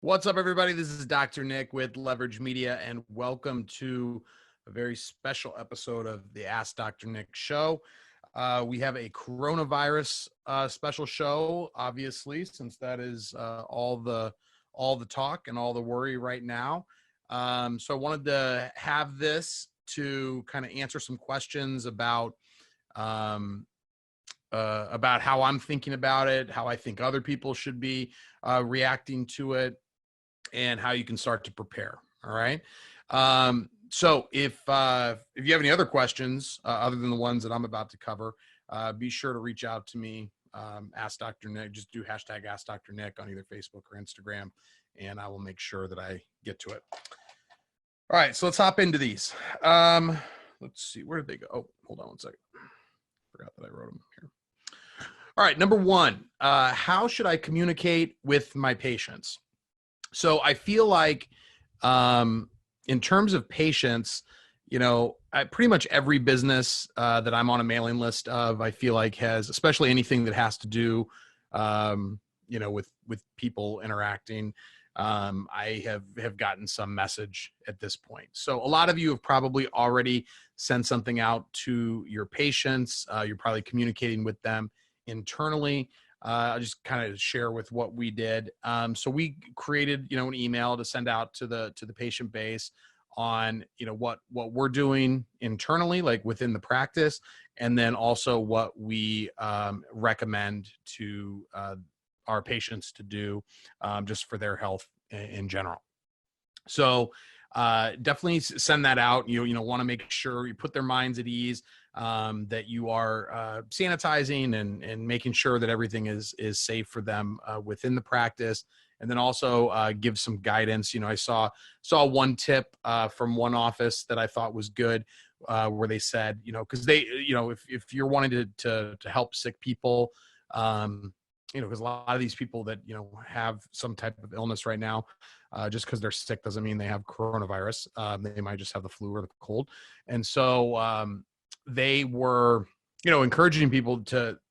What's up, everybody? This is Dr. Nick with Leverage Media, and welcome to a very special episode of the Ask Dr. Nick show. We have a coronavirus special show, obviously, since that is all the talk and all the worry right now. So I wanted to have this to kind of answer some questions about how I'm thinking about it, how I think other people should be reacting to it, and how you can start to prepare. All right. So if you have any other questions other than the ones that I'm about to cover, be sure to reach out to me. Ask Dr. Nick. Just do hashtag Ask Dr. Nick on either Facebook or Instagram, and I will make sure that I get to it. All right. So let's hop into these. Let's see. Where did they go? Oh, hold on one second. Forgot that I wrote them here. All right. Number one, how should I communicate with my patients? So I feel like in terms of patients, pretty much every business that I'm on a mailing list of, I feel like has, especially anything that has to do, with people interacting, I have gotten some message at this point. So a lot of you have probably already sent something out to your patients. You're probably communicating with them internally. I'll just kind of share with what we did. So we created, an email to send out to the patient base on, what we're doing internally, like within the practice, and then also what we recommend to our patients to do just for their health in general. So definitely send that out. You want to make sure you put their minds at ease, that you are sanitizing and making sure that everything is safe for them within the practice. And then also give some guidance. I saw one tip from one office that I thought was good, where they said, because they, if you're wanting to help sick people, because a lot of these people that, have some type of illness right now, just because they're sick doesn't mean they have coronavirus. They might just have the flu or the cold. And so they were, encouraging people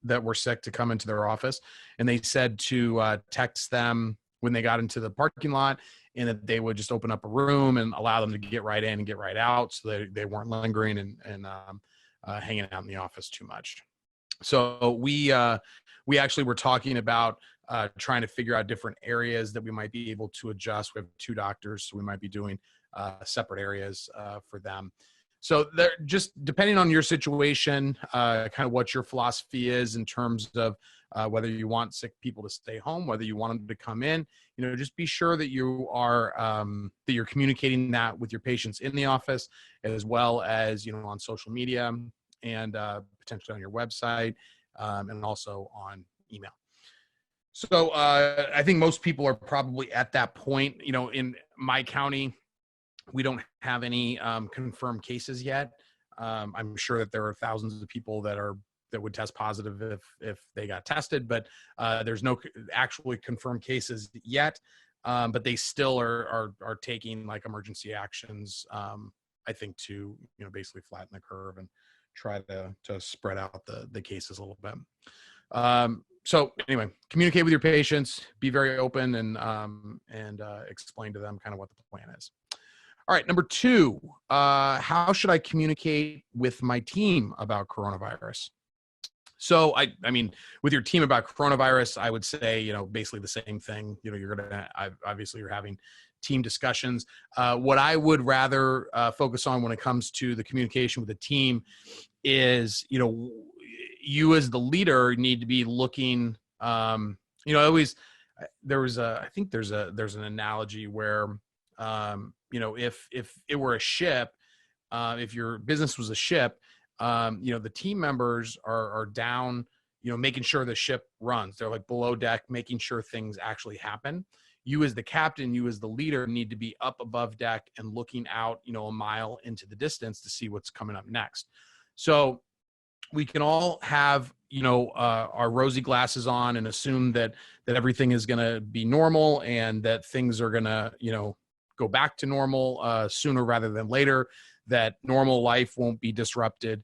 that were sick to come into their office. And they said to text them when they got into the parking lot, and that they would just open up a room and allow them to get right in and get right out, so they weren't lingering and hanging out in the office too much. So we actually were talking about trying to figure out different areas that we might be able to adjust. We have 2 doctors, so we might be doing separate areas for them. So they're just depending on your situation, kind of what your philosophy is in terms of whether you want sick people to stay home, whether you want them to come in, just be sure that you are, that you're communicating that with your patients in the office, as well as, on social media and potentially on your website, and also on email. So I think most people are probably at that point. In my county, we don't have any confirmed cases yet. I'm sure that there are thousands of people that would test positive if they got tested, but there's no actually confirmed cases yet. But they still are taking like emergency actions, I think, to basically flatten the curve and try to spread out the cases a little bit. So anyway, communicate with your patients, be very open, and explain to them kind of what the plan is. All right, number 2, how should I communicate with my team about coronavirus? So I mean, with your team about coronavirus, I would say, basically the same thing. Obviously you're having team discussions. What I would rather focus on when it comes to the communication with the team is, you as the leader need to be looking, always, there's an analogy where, if it were a ship, if your business was a ship, the team members are down, making sure the ship runs. They're like below deck, making sure things actually happen. You as the captain, you as the leader need to be up above deck and looking out, a mile into the distance to see what's coming up next. So we can all have, our rosy glasses on and assume that everything is going to be normal and that things are going to, go back to normal sooner rather than later, that normal life won't be disrupted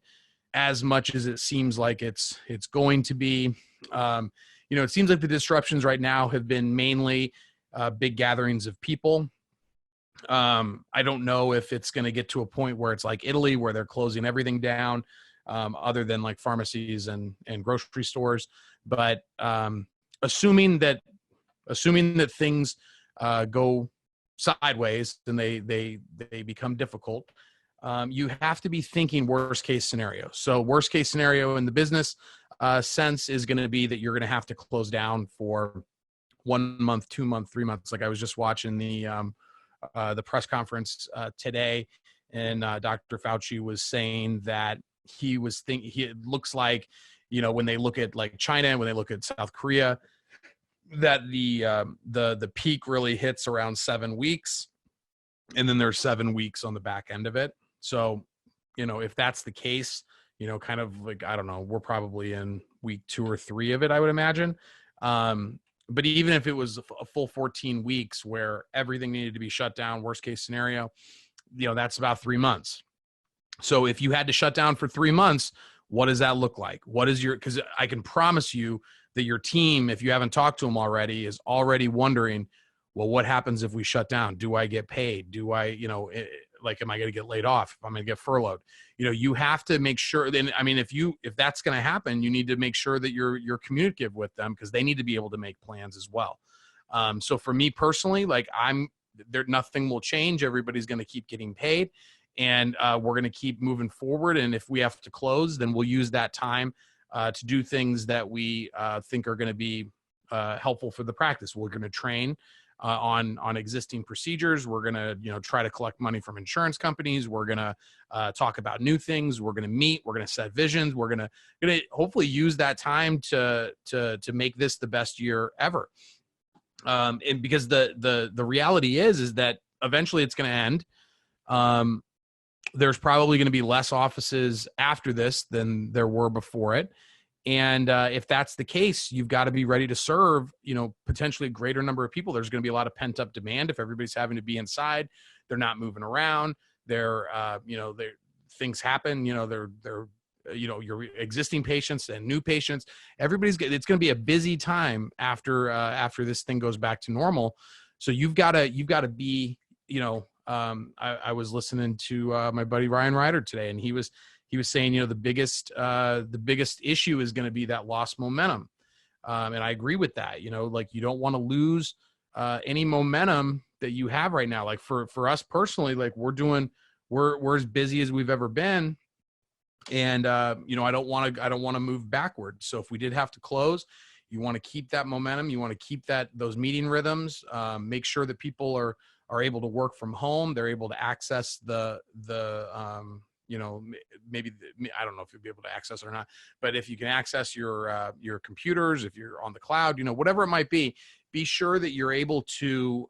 as much as it seems like it's going to be. It seems like the disruptions right now have been mainly big gatherings of people. I don't know if it's going to get to a point where it's like Italy, where they're closing everything down, other than like pharmacies and grocery stores. But assuming that things go sideways and they become difficult, you have to be thinking worst case scenario. So worst case scenario in the business sense is going to be that you're going to have to close down for 1 month, 2 months, 3 months. Like I was just watching the press conference today, and Dr. Fauci was saying that it looks like, when they look at like China, when they look at South Korea, that the peak really hits around 7 weeks, and then there's 7 weeks on the back end of it. So, if that's the case, kind of like, I don't know, we're probably in week 2 or 3 of it, I would imagine. But even if it was a full 14 weeks where everything needed to be shut down, worst case scenario, that's about 3 months. So if you had to shut down for 3 months, what does that look like? Because I can promise you that your team, if you haven't talked to them already, is already wondering, well, what happens if we shut down? Do I get paid? Do I, am I going to get laid off? If I'm going to get furloughed? You have to make sure. Then, I mean, if that's going to happen, you need to make sure that you're communicative with them, because they need to be able to make plans as well. So for me personally, like nothing will change. Everybody's going to keep getting paid, and we're going to keep moving forward. And if we have to close, then we'll use that time to do things that we think are going to be helpful for the practice. We're going to train on existing procedures. We're going to, try to collect money from insurance companies. We're going to talk about new things. We're going to meet. We're going to set visions. We're going to hopefully use that time to make this the best year ever. And because the reality is that eventually it's going to end. There's probably going to be less offices after this than there were before it. And if that's the case, you've got to be ready to serve, potentially a greater number of people. There's going to be a lot of pent up demand if everybody's having to be inside. They're not moving around. Things happen. Your existing patients and new patients. It's going to be a busy time after this thing goes back to normal. So you've got to be. I was listening to my buddy Ryan Ryder today, and he was saying, the biggest issue is going to be that lost momentum. And I agree with that. You don't want to lose any momentum that you have right now. Like for us personally, like we're as busy as we've ever been. And, I don't want to move backward. So if we did have to close, you want to keep that momentum. You want to keep those meeting rhythms, make sure that people are able to work from home. They're able to access maybe I don't know if you'll be able to access it or not, but if you can access your computers, if you're on the cloud, whatever it might be sure that you're able to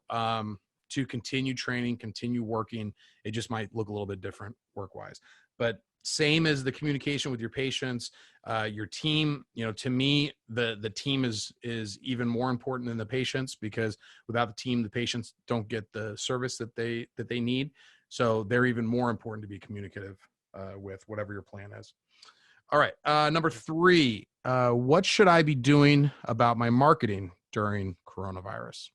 continue training, continue working. It just might look a little bit different work-wise, but same as the communication with your patients, your team. To me, the team is even more important than the patients, because without the team, the patients don't get the service that they need. So they're even more important to be communicative with, whatever your plan is. All right. Number 3, what should I be doing about my marketing during coronavirus?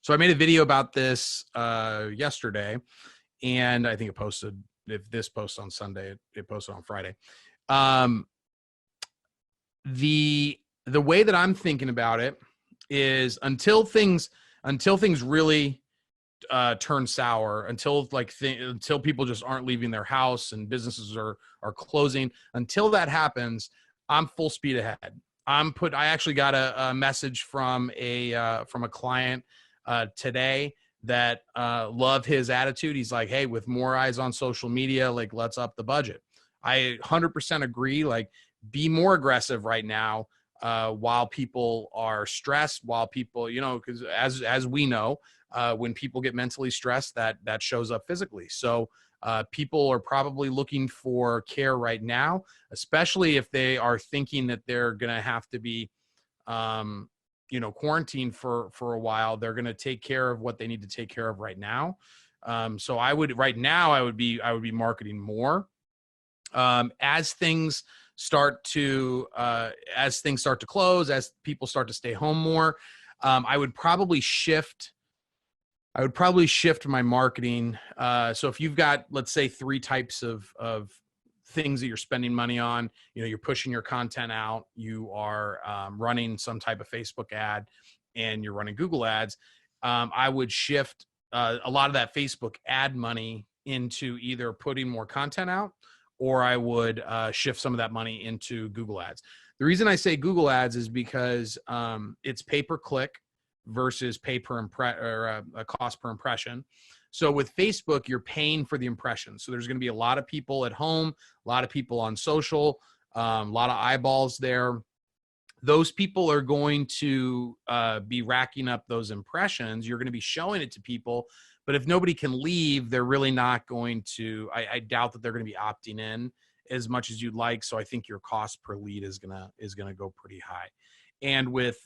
So I made a video about this yesterday, and I think it posted, if this posts on Sunday, it posted on Friday. The way that I'm thinking about it is until things really turn sour, until people just aren't leaving their house and businesses are closing, until that happens, I'm full speed ahead. I actually got a message from a client today that loved his attitude. He's like, hey, with more eyes on social media, like, let's up the budget. I 100% agree. Like, be more aggressive right now while people are stressed, while people, because as we know, when people get mentally stressed, that shows up physically. So people are probably looking for care right now, especially if they are thinking that they're going to have to be, quarantined for a while. They're going to take care of what they need to take care of right now. So I would be marketing more. As things start to close, as people start to stay home more, I would probably shift my marketing. So if you've got, let's say, 3 types of things that you're spending money on, you're pushing your content out, you are running some type of Facebook ad, and you're running Google ads, I would shift a lot of that Facebook ad money into either putting more content out, or I would shift some of that money into Google ads. The reason I say Google ads is because it's pay per click versus pay per a cost per impression. So with Facebook, you're paying for the impressions. So there's going to be a lot of people at home, a lot of people on social, a lot of eyeballs there. Those people are going to be racking up those impressions. You're going to be showing it to people, but if nobody can leave, they're really not going to, I doubt that they're going to be opting in as much as you'd like. So I think your cost per lead is going to go pretty high. And with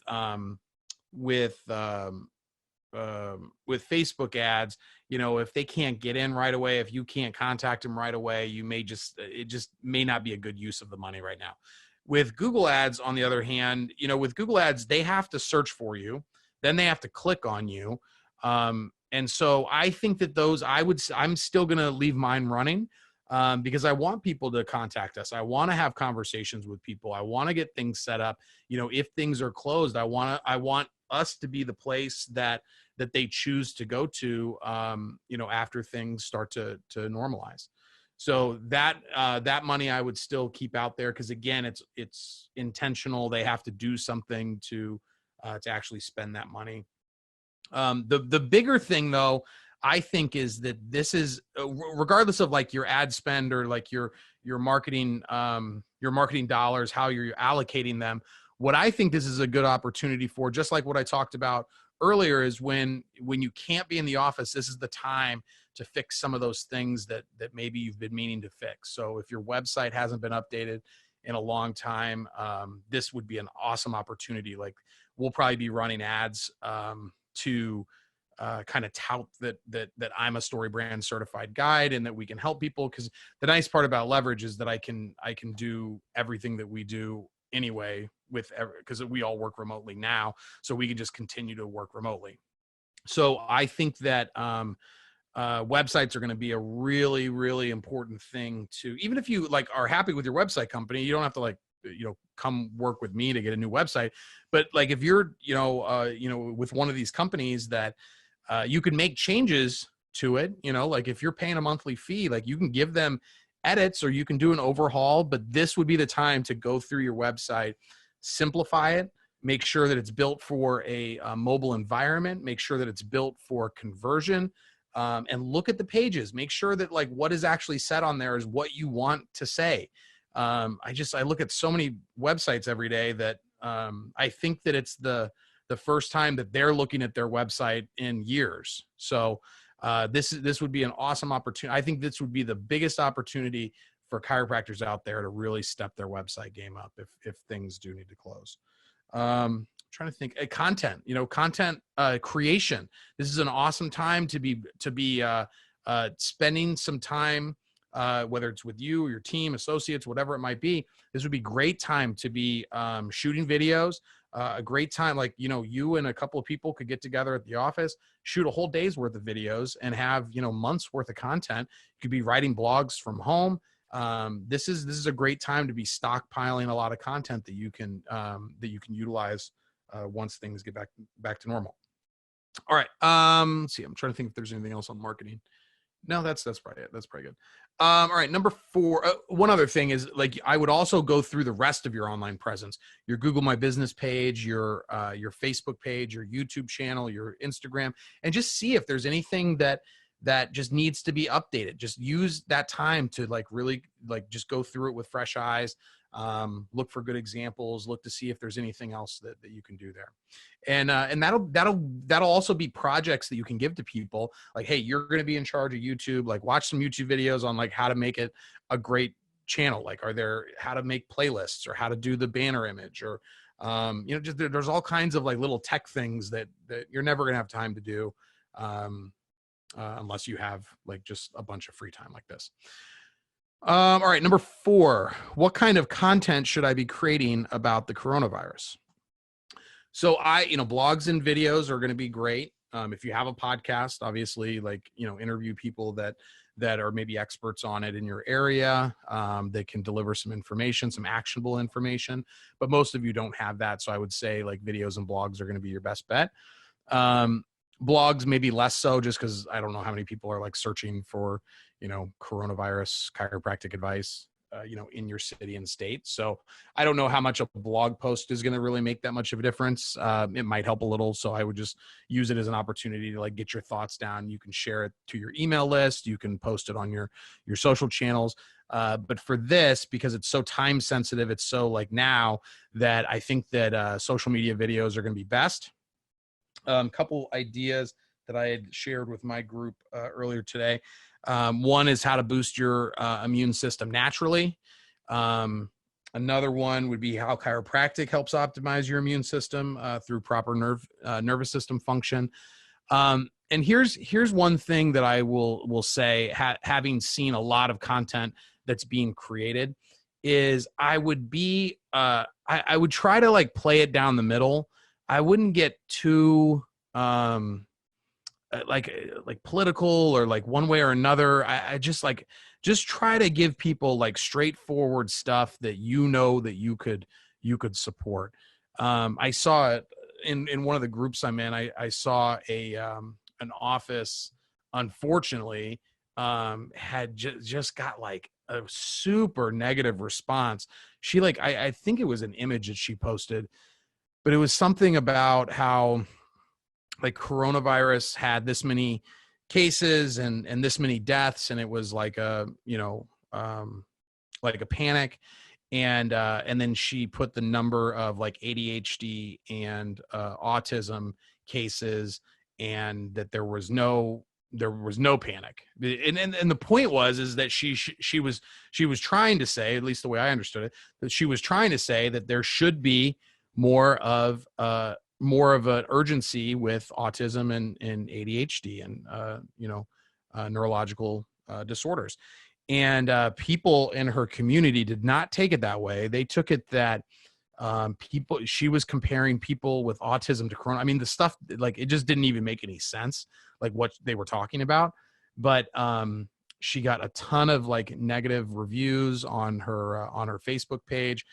Facebook ads, if they can't get in right away, if you can't contact them right away, it just may not be a good use of the money right now. With Google ads, on the other hand, with Google ads, they have to search for you, then they have to click on you. And so I think that I'm still going to leave mine running because I want people to contact us. I want to have conversations with people. I want to get things set up. If things are closed, I want us to be the place that they choose to go to, after things start to normalize. So that money I would still keep out there, because again, it's intentional. They have to do something to actually spend that money. The bigger thing, though, I think, is that this is regardless of like your ad spend or like your marketing dollars, how you're allocating them. What I think this is a good opportunity for, just like what I talked about earlier, is when you can't be in the office, this is the time to fix some of those things that maybe you've been meaning to fix. So if your website hasn't been updated in a long time, this would be an awesome opportunity. Like, we'll probably be running ads to kind of tout that I'm a Story certified guide and that we can help people. Because the nice part about Leverage is that I can do everything that we do anyway, because we all work remotely now, so we can just continue to work remotely. So I think that websites are going to be a really, really important thing to, even if you like are happy with your website company, you don't have to come work with me to get a new website. But like, if you're, with one of these companies that you can make changes to it, like if you're paying a monthly fee, like you can give them edits or you can do an overhaul, but this would be the time to go through your website, simplify it, make sure that it's built for a mobile environment, make sure that it's built for conversion, and look at the pages, make sure that like what is actually said on there is what you want to say. I look at so many websites every day that I think that it's the first time that they're looking at their website in years. So this would be an awesome opportunity. I think this would be the biggest opportunity for chiropractors out there to really step their website game up if things do need to close. Trying to think, content creation. This is an awesome time to be spending some time, whether it's with you or your team, associates, whatever it might be. This would be a great time to be shooting videos. A great time, like, you and a couple of people could get together at the office, shoot a whole day's worth of videos, and have, months worth of content. You could be writing blogs from home. This is a great time to be stockpiling a lot of content that you can utilize once things get back to normal. All right. Let's see. I'm trying to think if there's anything else on marketing. No, that's probably it. That's pretty good. All right. Number 4, one other thing is, like, I would also go through the rest of your online presence, your Google My Business page, your Facebook page, your YouTube channel, your Instagram, and just see if there's anything that just needs to be updated. Just use that time to really just go through it with fresh eyes. Look for good examples, look to see if there's anything else that you can do there. And that'll also be projects that you can give to people. Like, hey, you're going to be in charge of YouTube. Like, watch some YouTube videos on like how to make it a great channel. Like, how to make playlists, or how to do the banner image, or, just there's all kinds of like little tech things that you're never going to have time to do. Unless you have like just a bunch of free time like this. All right. Number 4, what kind of content should I be creating about the coronavirus? So blogs and videos are going to be great. If you have a podcast, obviously, like, interview people that are maybe experts on it in your area. They can deliver some information, some actionable information, but most of you don't have that. So I would say like videos and blogs are going to be your best bet. Blogs maybe less so, just because I don't know how many people are like searching for, coronavirus chiropractic advice, in your city and state. So I don't know how much a blog post is going to really make that much of a difference. It might help a little. So I would just use it as an opportunity to like get your thoughts down. You can share it to your email list. You can post it on your social channels. But for this, because it's so time sensitive, it's so like now that I think that social media videos are going to be best. Couple ideas that I had shared with my group earlier today. One is how to boost your immune system naturally. Another one would be how chiropractic helps optimize your immune system through proper nervous system function. And here's one thing that I will say, having seen a lot of content that's being created, is I would try to like play it down the middle. I wouldn't get too like political or like one way or another. I just try to give people like straightforward stuff that that you could support. I saw it in one of the groups I'm in. I saw an office, unfortunately, had just got like a super negative response. She I think it was an image that she posted, but it was something about how like coronavirus had this many cases and this many deaths, and it was like a like a panic, and then she put the number of like ADHD and autism cases, and that there was no panic. And the point is that she was trying to say, at least the way I understood it, that she was trying to say that there should be more of an urgency with autism and ADHD and neurological disorders. And people in her community did not take it that way. They took it that she was comparing people with autism to corona. I mean, the stuff, like, it just didn't even make any sense, like what they were talking about. But she got a ton of like negative reviews on her Facebook page.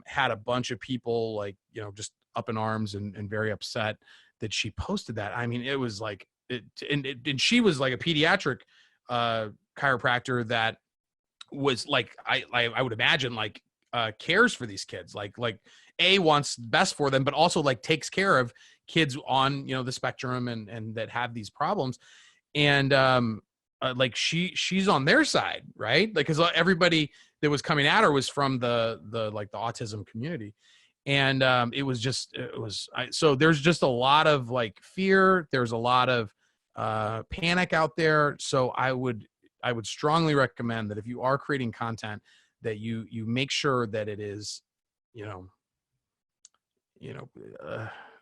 Had a bunch of people like, just up in arms and very upset that she posted that. I mean, it was like, and she was like a pediatric chiropractor that was like, I would imagine like cares for these kids, like wants best for them, but also like takes care of kids on, the spectrum and that have these problems. And like she's on their side, right? Like, cause everybody that was coming at her was from the autism community. And so there's just a lot of like fear. There's a lot of panic out there. So I would strongly recommend that if you are creating content, that you make sure that it is, I don't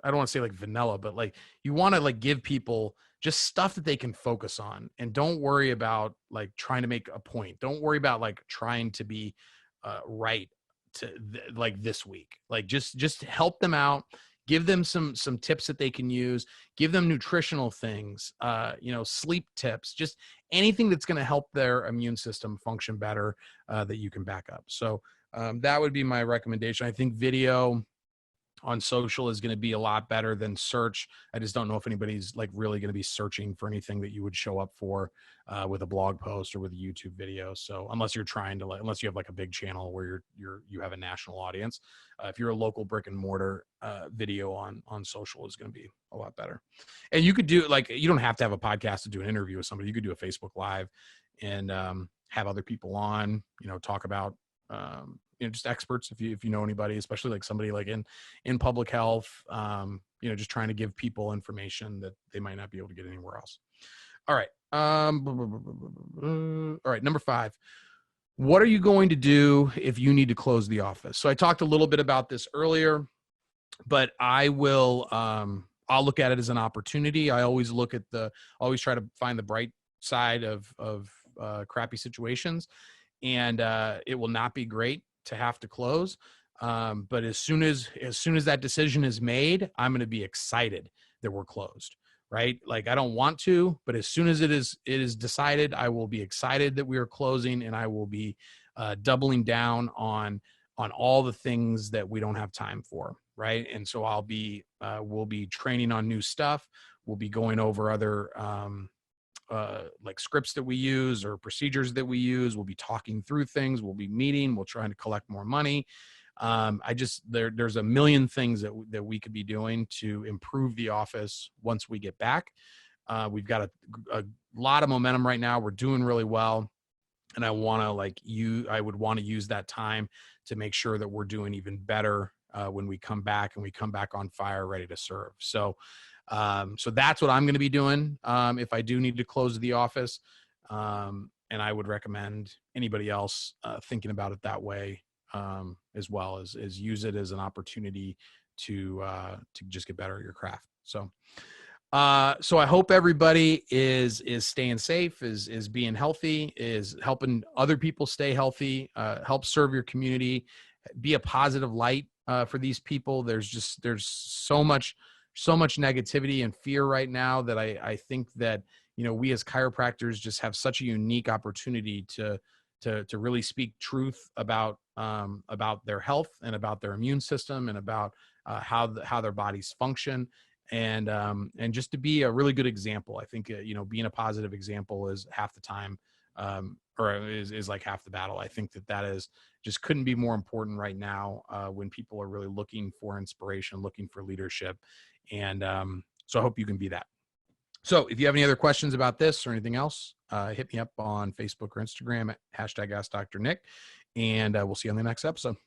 want to say like vanilla, but like you want to like give people just stuff that they can focus on, and don't worry about like trying to make a point. Don't worry about like trying to be right to like this week. Like just help them out, give them some tips that they can use, give them nutritional things, sleep tips, just anything that's going to help their immune system function better, that you can back up. So that would be my recommendation. I think video on social is going to be a lot better than search. I just don't know if anybody's like really going to be searching for anything that you would show up for with a blog post or with a YouTube video. So unless you're trying to unless you have like a big channel where you have a national audience, if you're a local brick and mortar, video on social is going to be a lot better. And you could do like, you don't have to have a podcast to do an interview with somebody. You could do a Facebook Live and have other people on, talk about just experts, if you know anybody, especially like somebody like in public health, just trying to give people information that they might not be able to get anywhere else. All right. All right. Number 5, what are you going to do if you need to close the office? So I talked a little bit about this earlier, but I will, I'll look at it as an opportunity. I always always try to find the bright side of crappy situations. And it will not be great to have to close. But as soon as that decision is made, I'm going to be excited that we're closed, right? Like I don't want to, but as soon as it is decided, I will be excited that we are closing, and I will be doubling down on all the things that we don't have time for, right? And so we'll be training on new stuff. We'll be going over other like scripts that we use or procedures that we use. We'll be talking through things. We'll be meeting. We'll try to collect more money. There's a million things that we could be doing to improve the office once we get back. We've got a lot of momentum right now. We're doing really well. And I would want to use that time to make sure that we're doing even better when we come back, and we come back on fire, ready to serve. So that's what I'm going to be doing if I do need to close the office. And I would recommend anybody else thinking about it that way as well, as use it as an opportunity to just get better at your craft. So I hope everybody is staying safe, is being healthy, is helping other people stay healthy, help serve your community, be a positive light for these people. There's so much negativity and fear right now that I think that, we as chiropractors just have such a unique opportunity to really speak truth about their health and about their immune system and about how their bodies function. And just to be a really good example. I think, being a positive example is half the time, or is like half the battle. I think that is just couldn't be more important right now when people are really looking for inspiration, looking for leadership. And so I hope you can be that. So if you have any other questions about this or anything else, hit me up on Facebook or Instagram at #AskDrNick, and we'll see you on the next episode.